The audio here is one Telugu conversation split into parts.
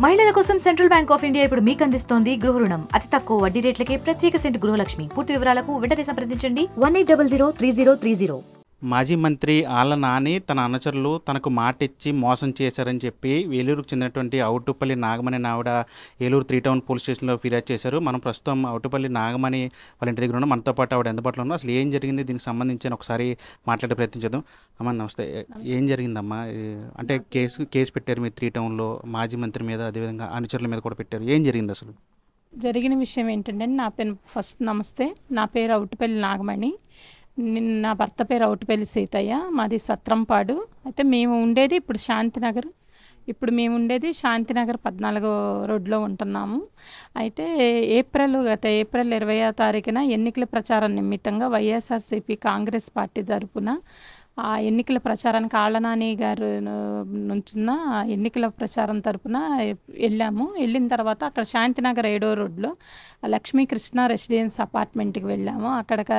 మహిళల కోసం సెంట్రల్ బ్యాంక్ ఆఫ్ ఇండియా ఇప్పుడు మీకు అందిస్తోంది గృహ రుణం. అతి తక్కువ వడ్డీ రేట్లకే ప్రత్యేక సెంటు గృహలక్ష్మి. పూర్తి వివరాలకు వెంటనే సంప్రదించండి 18003030. మాజీ మంత్రి ఆళ్ల నాని తన అనుచరులు తనకు మాట ఇచ్చి మోసం చేశారని చెప్పి ఏలూరుకు చెందినటువంటి అవుటుపల్లి నాగమణి ఆవిడ ఏలూరు 3 టౌన్ పోలీస్ స్టేషన్లో ఫిర్యాదు చేశారు. మనం ప్రస్తుతం అవుటుపల్లి నాగమణి వాళ్ళ ఇంటి దగ్గర ఉన్నాం. మనతో పాటు ఆవిడ అందుబాటులో ఉన్నాం. అసలు ఏం జరిగింది, దీనికి సంబంధించి ఒకసారి మాట్లాడే ప్రయత్నం చేద్దాం. అమ్మ నమస్తే. ఏం జరిగిందమ్మా? అంటే కేసు పెట్టారు మీరు 3 టౌన్లో మాజీ మంత్రి మీద, అదేవిధంగా అనుచరుల మీద కూడా పెట్టారు. ఏం జరిగింది అసలు? జరిగిన విషయం ఏంటంటే, నా పేరు ఫస్ట్ నమస్తే, నా పేరు అవుటుపల్లి నాగమణి. నా భర్త పేరు అవుటుపల్లి సీతయ్య. మాది సత్రంపాడు. అయితే మేము ఉండేది ఇప్పుడు శాంతినగర్. మేము ఉండేది శాంతినగర్ 14వ రోడ్లో ఉంటున్నాము. అయితే గత ఏప్రిల్ 20వ తారీఖున ఎన్నికల ప్రచారం నిమిత్తంగా వైఎస్ఆర్సీపీ కాంగ్రెస్ పార్టీ తరపున ఆ ఎన్నికల ప్రచారానికి ఆళ్ల నాని గారు నుంచున్న ఎన్నికల ప్రచారం తరపున వెళ్ళాము. వెళ్ళిన తర్వాత అక్కడ శాంతినగర్ 7వ రోడ్లో లక్ష్మీకృష్ణ రెసిడెన్స్ అపార్ట్మెంట్కి వెళ్ళాము. అక్కడికి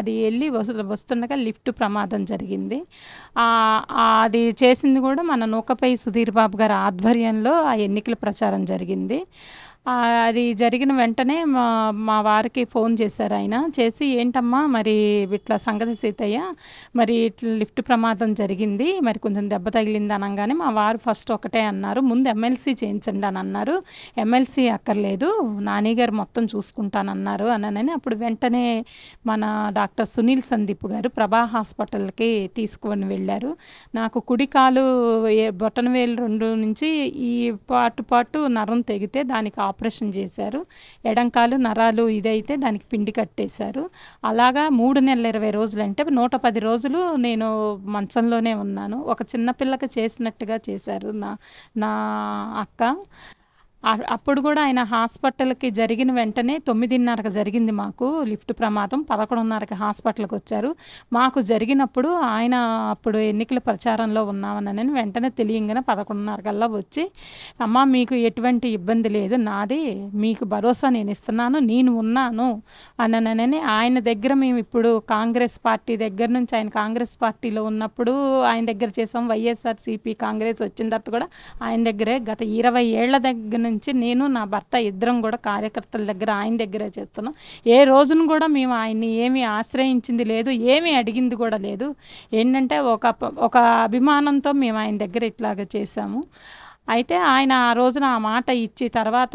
అది వెళ్ళి వస్తుండగా లిఫ్ట్ ప్రమాదం జరిగింది. అది చేసింది కూడా మన నూకపై సుధీర్ బాబు గారి ఆధ్వర్యంలో ఆ ఎన్నికల ప్రచారం జరిగింది. అది జరిగిన వెంటనే మా వారికి ఫోన్ చేశారు. ఆయన చేసి, ఏంటమ్మా మరి ఇట్లా సంగతి సీతయ్య, మరి ఇట్లా లిఫ్ట్ ప్రమాదం జరిగింది, మరి కొంచెం దెబ్బ తగిలింది అనగానే మా వారు ఫస్ట్ ఒకటే అన్నారు, ముందు ఎమ్మెల్సీ చేయించండి అని అన్నారు. ఎమ్మెల్సీ అక్కర్లేదు, నానిగారు మొత్తం చూసుకుంటానన్నారు అని అప్పుడు వెంటనే మన డాక్టర్ సునీల్ సందీప్ గారు ప్రభా హాస్పిటల్కి తీసుకొని వెళ్ళారు. నాకు కుడి కాలు బొటనవేలు 2 నుంచి ఈ పాటు నరం తెగితే దానికి ఆపరేషన్ చేశారు. ఎడంకాలు నరాలు ఇదైతే దానికి పిండి కట్టేశారు. అలాగా 3 నెలల 20 రోజులు, అంటే 110 రోజులు నేను మంచంలోనే ఉన్నాను. ఒక చిన్నపిల్లకి చేసినట్టుగా చేశారు నా అక్క. అప్పుడు కూడా ఆయన హాస్పిటల్కి జరిగిన వెంటనే 9:30కి జరిగింది మాకు లిఫ్ట్ ప్రమాదం. 11:30కి హాస్పిటల్కి వచ్చారు. మాకు జరిగినప్పుడు ఆయన అప్పుడు ఎన్నికల ప్రచారంలో ఉన్నామని వెంటనే తెలియంగానే 11:30కల్లా వచ్చి, అమ్మ మీకు ఎటువంటి ఇబ్బంది లేదు, నాది మీకు భరోసా నేను ఇస్తున్నాను, నేను ఉన్నాను అని ఆయన దగ్గర మేము ఇప్పుడు కాంగ్రెస్ పార్టీ దగ్గర నుంచి, ఆయన కాంగ్రెస్ పార్టీలో ఉన్నప్పుడు ఆయన దగ్గర చేసాం. వైఎస్ఆర్సీపీ కాంగ్రెస్ వచ్చిన తర్వాత కూడా ఆయన దగ్గరే గత 20 ఏళ్ల దగ్గర నుంచి నేను నా భర్త ఇద్దరం కూడా కార్యకర్తల దగ్గర ఆయన దగ్గరే చేస్తున్నాం. ఏ రోజును కూడా మేము ఆయన్ని ఏమీ ఆశ్రయించింది లేదు, ఏమీ అడిగింది కూడా లేదు. ఏంటంటే ఒక అభిమానంతో మేము ఆయన దగ్గర ఇట్లాగ చేశాము. అయితే ఆయన ఆ రోజున ఆ మాట ఇచ్చి తర్వాత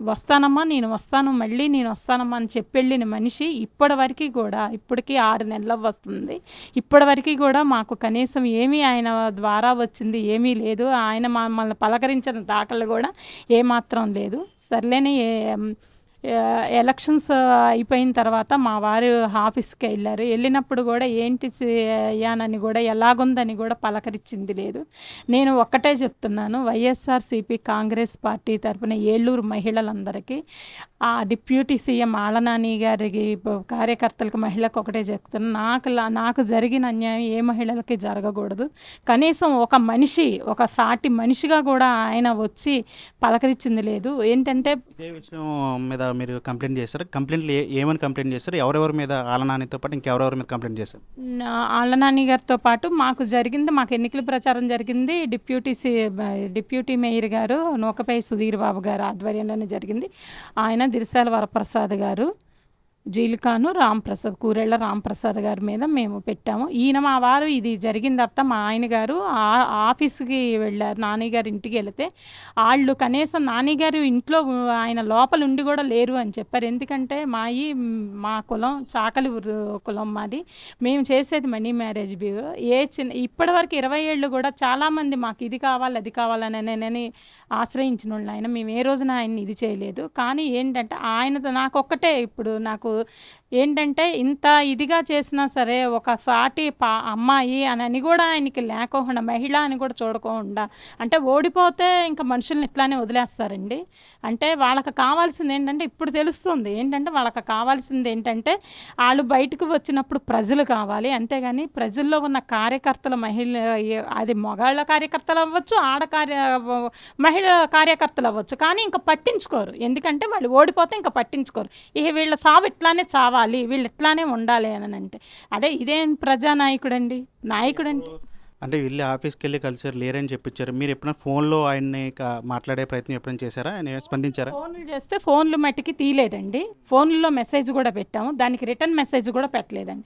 వస్తానమ్మా, నేను వస్తాను, మళ్ళీ నేను వస్తానమ్మా అని చెప్పెళ్ళిన మనిషి ఇప్పటివరకు కూడా, ఇప్పటికీ 6 నెలలు వస్తుంది, ఇప్పటివరకు కూడా మాకు కనీసం ఏమీ ఆయన ద్వారా వచ్చింది ఏమీ లేదు. ఆయన మమ్మల్ని పలకరించిన దాఖలు కూడా ఏమాత్రం లేదు. సర్లేని ఎలక్షన్స్ అయిపోయిన తర్వాత మా వారు ఆఫీస్కి వెళ్ళారు. వెళ్ళినప్పుడు కూడా ఏంటి అయ్యానని కూడా, ఎలాగుందని కూడా పలకరించింది లేదు. నేను ఒక్కటే చెప్తున్నాను, వైఎస్ఆర్సీపీ కాంగ్రెస్ పార్టీ తరఫున ఏలూరు మహిళలందరికీ, ఆ డిప్యూటీ సీఎం ఆళ్ల నాని గారికి కార్యకర్తలకు మహిళకు ఒకటే చెప్తున్నాను, నాకు జరిగిన అన్యాయం ఏ మహిళలకి జరగకూడదు. కనీసం ఒక మనిషి, ఒక సాటి మనిషిగా కూడా ఆయన వచ్చి పలకరించింది లేదు. ఏంటంటే ఇదే విషయం మీద మీరు కంప్లైంట్ చేస్తారు. కంప్లైంట్లు ఏమని కంప్లైంట్ చేస్తారు? ఎవరెవరి మీద? ఆళ్ల నానితో పాటు ఇంకెవరెవరి మీద కంప్లైంట్ చేస్తారు? ఆళ్ల నాని గారితో పాటు మాకు ఎన్నికల ప్రచారం జరిగింది. డిప్యూటీ మేయర్ గారు నూకపై సుధీర్ బాబు గారు ఆధ్వర్యంలోనే జరిగింది. ఆయన దిరిశాల వరప్రసాద్ గారు, జీలికాను రాంప్రసాద్, కూరెళ్ళ రాంప్రసాద్ గారి మీద మేము పెట్టాము. ఈయన మా వారు ఇది జరిగిన తర్వాత మా ఆయన గారు ఆఫీస్కి వెళ్ళారు. నాన్నగారు ఇంటికి వెళితే వాళ్ళు కనీసం నాన్నగారు ఇంట్లో ఆయన లోపల ఉండి కూడా లేరు అని చెప్పారు. ఎందుకంటే మా కులం చాకలి కులం మాది. మేము చేసేది మనీ మ్యారేజ్ బ్యూరో. ఇప్పటివరకు 20 ఏళ్ళు కూడా చాలామంది మాకు ఇది కావాలి అది కావాలని ఆశ్రయించిన వాళ్ళు ఆయన. మేము ఏ రోజున ఆయన్ని ఇది చేయలేదు. కానీ ఏంటంటే నాకు ఒక్కటే, ఇప్పుడు నాకు ఏంటంటే ఇంత ఇదిగా చేసినా సరే ఒక సాటి అమ్మాయి అని కూడా ఆయనకి లేకోకుండా, మహిళ అని కూడా చూడకుండా, అంటే ఓడిపోతే ఇంకా మనుషుల్ని ఇట్లానే వదిలేస్తారండి. అంటే వాళ్ళకి కావాల్సింది ఏంటంటే, ఇప్పుడు తెలుస్తుంది ఏంటంటే వాళ్ళకి కావాల్సింది ఏంటంటే, వాళ్ళు బయటకు వచ్చినప్పుడు ప్రజలు కావాలి, అంతేగాని ప్రజల్లో ఉన్న కార్యకర్తల అది మగాళ్ళ కార్యకర్తలు అవ్వచ్చు, మహిళ కార్యకర్తలు అవ్వచ్చు, కానీ ఇంకా పట్టించుకోరు. ఎందుకంటే వాళ్ళు ఓడిపోతే ఇంకా పట్టించుకోరు. వీళ్ళ సావు ఇట్లానే చావాలి, వీళ్ళు ఇట్లానే ఉండాలి అని అంటే, ఇదేం ప్రజానాయకుడండి? నాయకుడండి అంటే వెళ్ళి ఆఫీస్కి వెళ్ళి కలిసారు లేరని చెప్పించారు. మీరు ఎప్పుడైనా ఫోన్లో ఆయన్ని మాట్లాడే ప్రయత్నం ఎప్పుడైనా చేశారా? ఆయన స్పందించారా? ఫోన్లు చేస్తే ఫోన్లు మట్టికి తీయలేదండి. ఫోన్లో మెసేజ్ కూడా పెట్టాము, దానికి రిటర్న్ మెసేజ్ కూడా పెట్టలేదండి.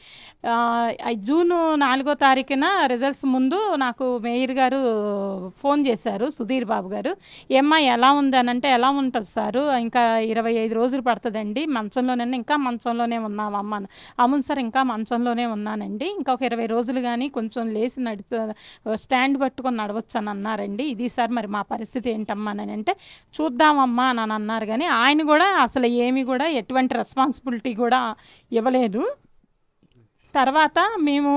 జూన్ 4వ తారీఖున రిజల్ట్స్ ముందు నాకు మేయర్ గారు ఫోన్ చేశారు, సుధీర్ బాబు గారు. ఏమ్మా ఎలా ఉంది అని అంటే, ఎలా ఉంటుంది సారు, ఇంకా 25 రోజులు పడుతుందండి, మంచంలోనే ఇంకా మంచంలోనే ఉన్నామమ్మ. అవును సార్, ఇంకా మంచంలోనే ఉన్నానండి, ఇంకొక 20 రోజులు కానీ కొంచెం లేచి స్టాండ్ పట్టుకొని నడవచ్చు అని అన్నారండి. ఇది సార్ మరి మా పరిస్థితి ఏంటమ్మా అని అంటే, చూద్దామమ్మా అని అన్నారు. కానీ ఆయన కూడా అసలు ఏమి కూడా ఎటువంటి రెస్పాన్సిబిలిటీ కూడా ఇవ్వలేదు. తర్వాత మేము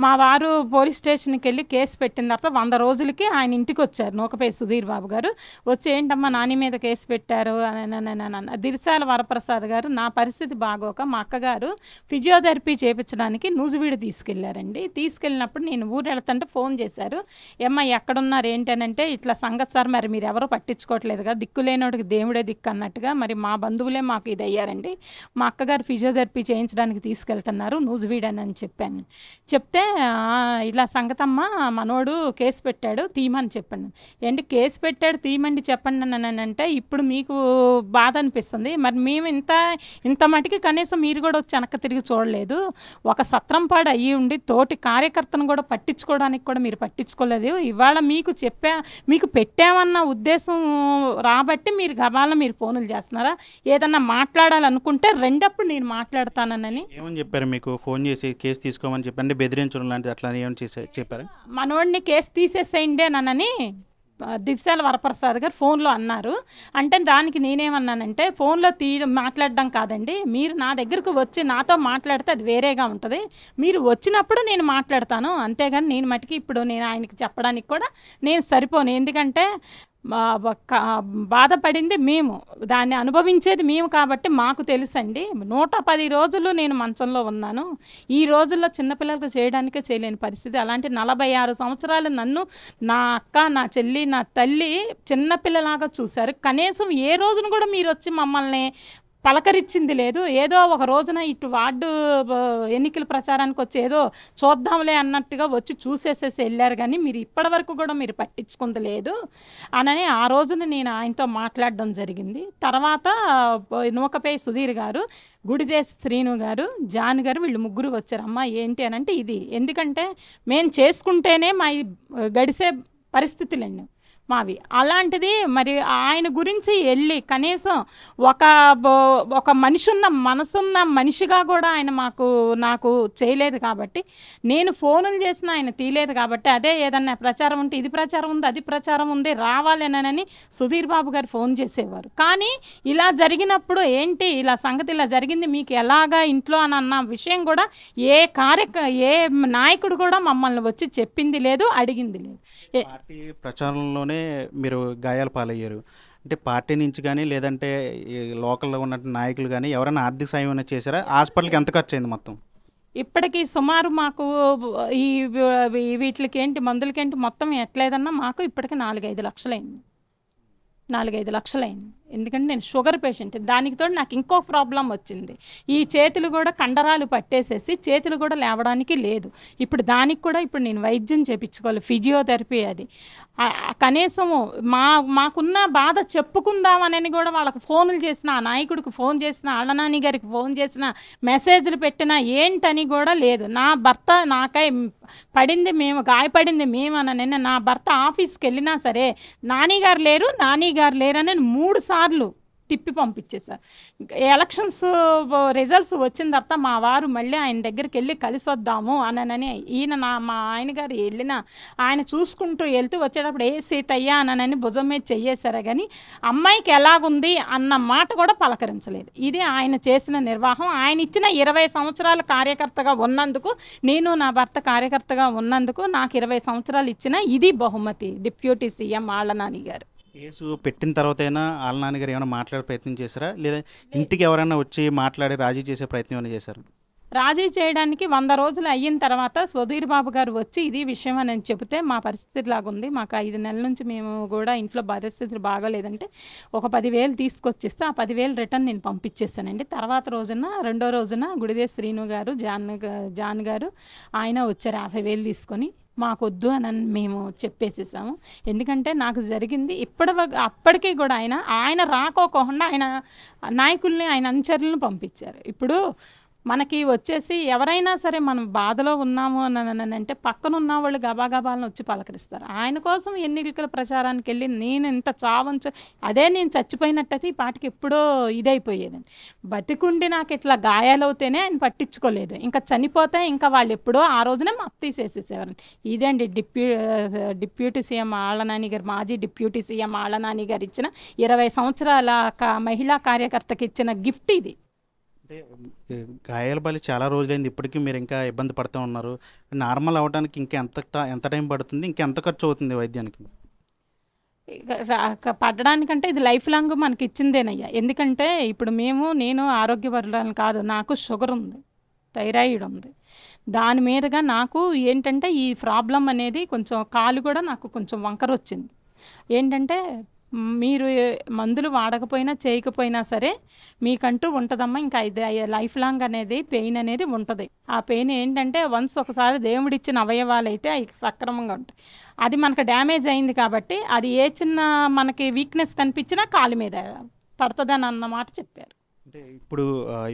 మా వారు పోలీస్ స్టేషన్కి వెళ్ళి కేసు పెట్టిన తర్వాత 100 రోజులకి ఆయన ఇంటికి వచ్చారు, నూకపేట సుధీర్ బాబు గారు. వచ్చి ఏంటమ్మా నాని మీద కేసు పెట్టారు అని దిర్శాల వరప్రసాద్ గారు, నా పరిస్థితి బాగోక మా అక్కగారు ఫిజియోథెరపీ చేయించడానికి నూజివీడు తీసుకెళ్లారండి. తీసుకెళ్ళినప్పుడు నేను ఊరు వెళ్తుంటే ఫోన్ చేశారు, ఏమ్మా ఎక్కడున్నారు ఏంటి అని అంటే, ఇట్లా సంగతి సార్, మరి మీరు ఎవరో పట్టించుకోవట్లేదు కదా, దిక్కులేనోడికి దేవుడే దిక్కు అన్నట్టుగా మరి మా బంధువులే మాకు ఇది అయ్యారండి, మా అక్కగారు ఫిజియోథెరపీ చేయించడానికి తీసుకెళ్తున్నారు నూజివీడు అని చెప్పాను. చెప్తే ఇలా సంగతమ్మ మనోడు కేసు పెట్టాడు తీయమని చెప్పండి. ఏంటి కేసు పెట్టాడు తీయమండి చెప్పండి అని అంటే, ఇప్పుడు మీకు బాధ అనిపిస్తుంది, మరి మేము ఇంత మటుకి కనీసం మీరు కూడా వచ్చి వెనక్కి తిరిగి చూడలేదు, ఒక సత్రంపాడు అయ్యి ఉండి తోటి కార్యకర్తను కూడా పట్టించుకోవడానికి కూడా మీరు పట్టించుకోలేదు, ఇవాళ మీకు పెట్టామన్న ఉద్దేశం రాబట్టి మీరు గబాలను మీరు ఫోన్లు చేస్తున్నారా, ఏదన్నా మాట్లాడాలనుకుంటే రెండప్పుడు నేను మాట్లాడతానని. ఏమని చెప్పారు మీకు? ఫోన్ చేసి కేసు తీసుకోమని చెప్పండి, బెదిరించడం లాంటిది అట్లా ఏమని చెప్పారు? మనోడిని కేసు తీసేసేయండి అని దిశాల వరప్రసాద్ గారు ఫోన్లో అన్నారు. అంటే దానికి నేనేమన్నానంటే, ఫోన్లో మాట్లాడడం కాదండి, మీరు నా దగ్గరకు వచ్చి నాతో మాట్లాడితే అది వేరేగా ఉంటుంది, మీరు వచ్చినప్పుడు నేను మాట్లాడతాను, అంతేగాని నేను మటుకి ఇప్పుడు నేను ఆయనకి చెప్పడానికి కూడా నేను సరిపోను. ఎందుకంటే బాధపడింది మేము, దాన్ని అనుభవించేది మేము కాబట్టి మాకు తెలుసండి. 110 రోజులు నేను మంచంలో ఉన్నాను, ఈ రోజుల్లో చిన్నపిల్లలకు చేయడానికే చేయలేని పరిస్థితి. అలాంటి 46 సంవత్సరాలు నన్ను నా అక్క, నా చెల్లి, నా తల్లి చిన్నపిల్లలాగా చూశారు. కనీసం ఏ రోజున కూడా మీరు వచ్చి మమ్మల్ని పలకరించింది లేదు. ఏదో ఒక రోజున ఇటు వార్డు ఎన్నికల ప్రచారానికి వచ్చి ఏదో చూద్దాంలే అన్నట్టుగా వచ్చి చూసేసేసి వెళ్ళారు, కానీ మీరు ఇప్పటి వరకు కూడా మీరు పట్టించుకుంది లేదు అని ఆ రోజున నేను ఆయనతో మాట్లాడడం జరిగింది. తర్వాత నూకపేట సుధీర్ గారు, గుడిదేశ శ్రీను గారు, జాన్ గారు, వీళ్ళు ముగ్గురు వచ్చారు. అమ్మ ఏంటి అని అంటే, ఇది ఎందుకంటే మేము చేసుకుంటేనే మా గడిసే పరిస్థితులండి మావి, అలాంటిది మరి ఆయన గురించి వెళ్ళి కనీసం ఒక మనిషి మనసున్న మనిషిగా కూడా ఆయన నాకు చేయలేదు కాబట్టి, నేను ఫోనులు చేసిన ఆయన తీయలేదు కాబట్టి, అదే ఏదన్నా ప్రచారం ఉంటే ఇది ప్రచారం ఉంది, అది ప్రచారం ఉంది, రావాలనని సుధీర్ బాబు గారు ఫోన్ చేసేవారు. కానీ ఇలా జరిగినప్పుడు ఏంటి ఇలా సంగతి ఇలా జరిగింది మీకు ఎలాగా ఇంట్లో అని అన్న విషయం కూడా ఏ నాయకుడు కూడా మమ్మల్ని వచ్చి చెప్పింది లేదు, అడిగింది లేదు. పార్టీ ప్రచారంలోనే మీరు గాయాల పాలయ్యారు అంటే, పార్టీ నుంచి కానీ లేదంటే లోకల్లో ఉన్న నాయకులు కానీ ఎవరైనా ఆర్థిక సాయం ఏమైనా చేశారా? హాస్పిటల్కి ఎంత ఖర్చు అయింది మొత్తం? ఇప్పటికి సుమారు మాకు ఈ వీటికేంటి మందులకేంటి మొత్తం ఎట్లేదన్నా మాకు ఇప్పటికి 4-5 లక్షలైంది. 4-5 లక్షలైంది. ఎందుకంటే నేను షుగర్ పేషెంట్, దానితో నాకు ఇంకో ప్రాబ్లం వచ్చింది, ఈ చేతులు కూడా కండరాలు పట్టేసేసి చేతులు కూడా లేవడానికి లేదు. ఇప్పుడు దానికి కూడా ఇప్పుడు నేను వైద్యం చేయించుకోవాలి, ఫిజియోథెరపీ. అది కనీసము మాకున్న బాధ చెప్పుకుందామని కూడా వాళ్ళకి ఫోన్లు చేసిన, ఆ నాయకుడికి ఫోన్ చేసిన, ఆళ్ళనాని గారికి ఫోన్ చేసిన, మెసేజ్లు పెట్టినా ఏంటని కూడా లేదు. నా భర్త నాకై పడింది మేము, గాయపడింది మేము అని నా భర్త ఆఫీస్కి వెళ్ళినా సరే నాని గారు లేరని 3 సార్లు తిప్పి పంపించేశారు. ఎలక్షన్స్ రిజల్ట్స్ వచ్చిన తర్వాత మా వారు మళ్ళీ ఆయన దగ్గరికి వెళ్ళి కలిసి వద్దాము అని మా ఆయన గారు వెళ్ళిన ఆయన చూసుకుంటూ వెళ్తూ వచ్చేటప్పుడు ఏ సీతయ్య అని భుజం మీద చెయ్యేశారు, కానీ అమ్మాయికి ఎలాగుంది అన్న మాట కూడా పలకరించలేదు. ఇది ఆయన చేసిన నిర్వాహం. ఆయన ఇచ్చిన 20 సంవత్సరాల కార్యకర్తగా ఉన్నందుకు, నేను నా భర్త కార్యకర్తగా ఉన్నందుకు నాకు 20 సంవత్సరాలు ఇచ్చిన ఇది బహుమతి డిప్యూటీ సీఎం ఆళ్ళనాని గారు. కేసు పెట్టిన తర్వాత అయినా ఆళ్ళనాని గారు ఏమైనా మాట్లాడే ప్రయత్నం చేశారా, లేదా ఇంటికి ఎవరైనా వచ్చి మాట్లాడి రాజీ చేసే ప్రయత్నం ఏమైనా చేశారు? రాజీ చేయడానికి 100 రోజులు అయిన తర్వాత సుధీర్ బాబు గారు వచ్చి ఇది విషయం అని చెబితే మా పరిస్థితి లాగుంది, మాకు 5 నెలల నుంచి మేము కూడా ఇంట్లో పరిస్థితులు బాగోలేదంటే ఒక 10,000 తీసుకొచ్చిస్తే ఆ 10,000 రిటర్న్ నేను పంపించేస్తానండి. తర్వాత రోజున రెండో రోజున గుడిదేశ్ శ్రీను గారు జాన్ గారు ఆయన వచ్చారు 50,000 తీసుకొని. మాకొద్దు అని మేము చెప్పేసేసాము. ఎందుకంటే నాకు జరిగింది అప్పటికీ కూడా ఆయన రాకోకుండా ఆయన నాయకుల్ని ఆయన అనుచరులను పంపించారు. ఇప్పుడు మనకి వచ్చేసి ఎవరైనా సరే మనం బాధలో ఉన్నాము అని అంటే పక్కన ఉన్న వాళ్ళు గబాగబాలను వచ్చి పలకరిస్తారు. ఆయన కోసం ఎన్నికల ప్రచారానికి వెళ్ళి నేను ఇంత అదే నేను చచ్చిపోయినట్టయితే ఈ పాటికి ఎప్పుడో ఇదైపోయేదండి. బతికుండి నాకు ఇట్లా గాయాలవుతేనే ఆయన పట్టించుకోలేదు, ఇంకా చనిపోతే ఇంకా వాళ్ళు ఎప్పుడో ఆ రోజునే మాకు తీసేసేసేవారండి. ఇదేండి డిప్యూటీ సీఎం ఆళ్ళనాని గారు, మాజీ డిప్యూటీ సీఎం ఆళ్ళనాని గారు ఇచ్చిన 20 సంవత్సరాల మహిళా కార్యకర్తకి ఇచ్చిన గిఫ్ట్ ఇది. అంటే గాయాల బలి చాలా రోజులైంది, ఇప్పటికీ మీరు ఇంకా ఇబ్బంది పడుతూ ఉన్నారు. నార్మల్ అవ్వడానికి ఇంకా ఎంత టైం పడుతుంది, ఇంకెంత ఖర్చు అవుతుంది వైద్యానికి? పడడానికంటే ఇది లైఫ్ లాంగ్ మనకి ఇచ్చిందేనయ్యా. ఎందుకంటే ఇప్పుడు నేను ఆరోగ్యపరులను కాదు, నాకు షుగర్ ఉంది, థైరాయిడ్ ఉంది. దాని మీదుగా నాకు ఏంటంటే ఈ ప్రాబ్లం అనేది కొంచెం కాలు కూడా నాకు కొంచెం వంకర వచ్చింది. ఏంటంటే మీరు మందులు వాడకపోయినా చేయకపోయినా సరే మీకంటూ ఉంటుందమ్మా, ఇంకా ఇది లైఫ్ లాంగ్ అనేది పెయిన్ అనేది ఉంటుంది. ఆ పెయిన్ ఏంటంటే ఒకసారి దేవుడిచ్చిన అవయవాలు అయితే అవి సక్రమంగా ఉంటాయి. అది మనకు డ్యామేజ్ అయింది కాబట్టి అది ఏ చిన్న మనకి వీక్నెస్ కనిపించినా కాలు మీద పడుతుందని అన్నమాట చెప్పారు. అంటే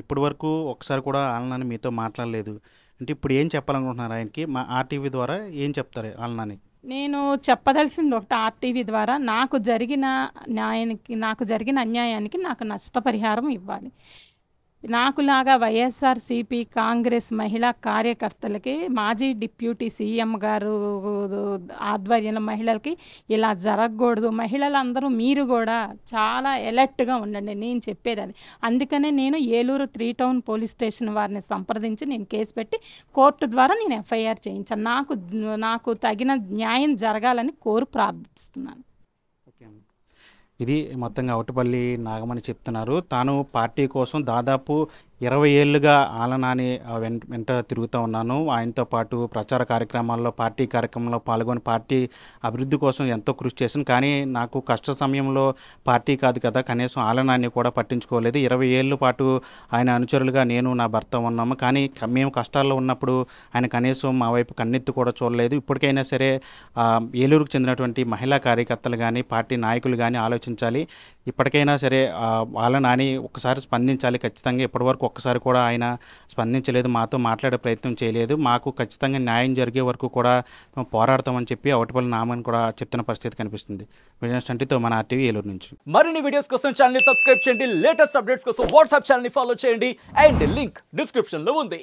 ఇప్పుడు వరకు ఒకసారి కూడా ఆళ్ళనాని మీతో మాట్లాడలేదు అంటే ఇప్పుడు ఏం చెప్పాలనుకుంటున్నారు ఆయనకి? మా ఆర్టీవీ ద్వారా ఏం చెప్తారు ఆళ్ళనాని? నేను చెప్పదలసింది ఒకటి, ఆర్టీవీ ద్వారా నాకు జరిగిన అన్యాయానికి నాకు నష్టపరిహారం ఇవ్వాలి. నాకులాగా వైఎస్ఆర్సీపీ కాంగ్రెస్ మహిళా కార్యకర్తలకి మాజీ డిప్యూటీ సీఎం గారు ఆధ్వర్యంలో మహిళలకి ఇలా జరగకూడదు. మహిళలందరూ మీరు కూడా చాలా ఎలర్ట్గా ఉండండి, నేను చెప్పేది అది. అందుకనే నేను ఏలూరు 3 టౌన్ పోలీస్ స్టేషన్ వారిని సంప్రదించి నేను కేసు పెట్టి కోర్టు ద్వారా నేను ఎఫ్ఐఆర్ చేయించాను. నాకు తగిన న్యాయం జరగాలని ప్రార్థిస్తున్నాను. ఇది మొత్తంగా అవుటపల్లి నాగమణి చెప్తున్నారు. తాను పార్టీ కోసం దాదాపు 20 ఏళ్ళుగా ఆళ్ళనాని వెంట తిరుగుతూ ఉన్నాను. ఆయనతో పాటు ప్రచార కార్యక్రమాల్లో పార్టీ కార్యక్రమంలో పాల్గొని పార్టీ అభివృద్ధి కోసం ఎంతో కృషి చేశాను. కానీ నాకు కష్ట సమయంలో పార్టీ కాదు కదా, కనీసం ఆళ్ళనాని కూడా పట్టించుకోలేదు. 20 ఏళ్ళ పాటు ఆయన అనుచరులుగా నేను నా భర్త ఉన్నాము. కానీ మేము కష్టాల్లో ఉన్నప్పుడు ఆయన కనీసం మా వైపు కన్నెత్తి కూడా చూడలేదు. ఇప్పటికైనా సరే ఏలూరుకు చెందినటువంటి మహిళా కార్యకర్తలు కానీ పార్టీ నాయకులు కానీ ఆలోచించాలి. ఇప్పటికైనా సరే ఆళ్ళనాని ఒకసారి స్పందించాలి ఖచ్చితంగా. ఇప్పటివరకు ఒక్కసారి కూడా ఆయన స్పందించలేదు, మాతో మాట్లాడే ప్రయత్నం చేయలేదు. మాకు ఖచ్చితంగా న్యాయం జరిగే వరకు కూడా పోరాడతామని చెప్పి అవుటపల్లి నాగమణి కూడా చెప్తున్న పరిస్థితి కనిపిస్తుంది. విజయనస్టంటితో మన ఆర్టీవీ ఏలూరు నుంచి. మరిన్ని వీడియోస్ కోసం ఛానల్ ని సబ్స్క్రైబ్ చేయండి, లేటెస్ట్ అప్డేట్స్ కోసం వాట్సాప్ ఛానల్ ని ఫాలో చేయండి అండ్ లింక్ డిస్క్రిప్షన్ లో ఉంది.